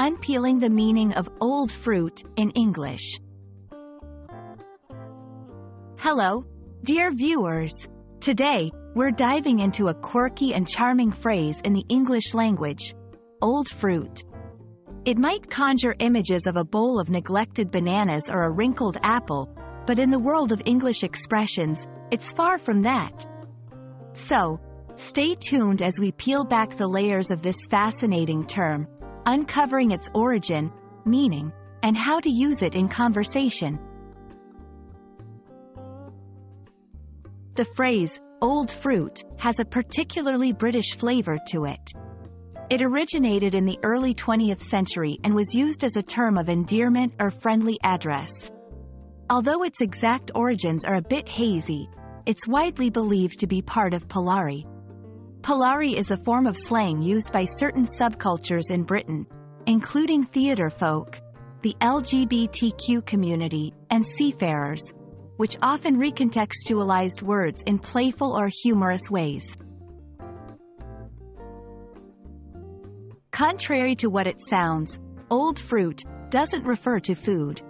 Unpeeling the meaning of old fruit in English. Hello, dear viewers. Today, we're diving into a quirky and charming phrase in the English language, old fruit. It might conjure images of a bowl of neglected bananas or a wrinkled apple, but in the world of English expressions, it's far from that. So, stay tuned as we peel back the layers of this fascinating term, uncovering its origin, meaning, and how to use it in conversation. The phrase, old fruit, has a particularly British flavor to it. It originated in the early 20th century and was used as a term of endearment or friendly address. Although its exact origins are a bit hazy, it's widely believed to be part of Polari. Polari is a form of slang used by certain subcultures in Britain, including theatre folk, the LGBTQ community, and seafarers, which often recontextualized words in playful or humorous ways. Contrary to what it sounds, old fruit doesn't refer to food.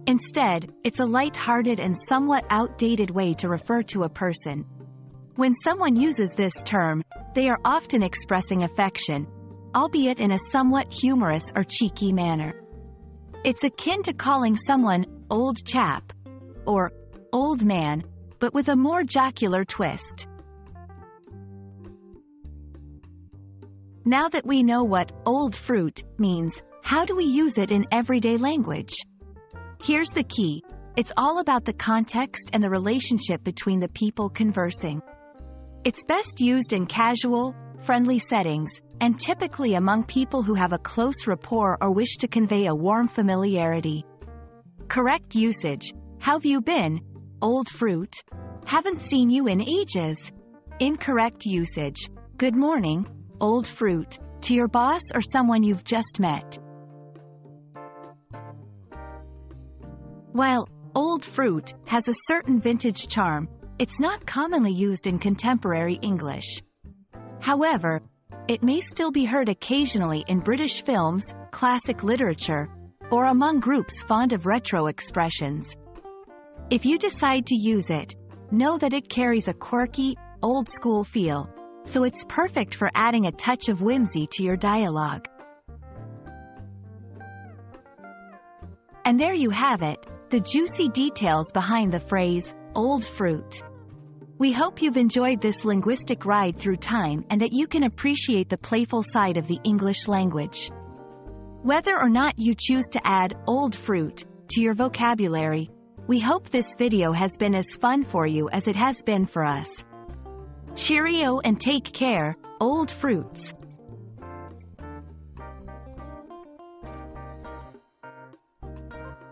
Instead, it's a light-hearted and somewhat outdated way to refer to a person. When someone uses this term, they are often expressing affection, albeit in a somewhat humorous or cheeky manner. It's akin to calling someone old chap or old man, but with a more jocular twist. Now that we know what old fruit means, how do we use it in everyday language? Here's the key. It's all about the context and the relationship between the people conversing. It's best used in casual, friendly settings, and typically among people who have a close rapport or wish to convey a warm familiarity. Correct usage: how've you been, old fruit? Haven't seen you in ages. Incorrect usage: good morning, old fruit, to your boss or someone you've just met. While old fruit has a certain vintage charm, it's not commonly used in contemporary English. However, it may still be heard occasionally in British films, classic literature, or among groups fond of retro expressions. If you decide to use it, know that it carries a quirky, old-school feel, so it's perfect for adding a touch of whimsy to your dialogue. And there you have it, the juicy details behind the phrase, old fruit. We hope you've enjoyed this linguistic ride through time and that you can appreciate the playful side of the English language. Whether or not you choose to add old fruit to your vocabulary, we hope this video has been as fun for you as it has been for us. Cheerio and take care, old fruits.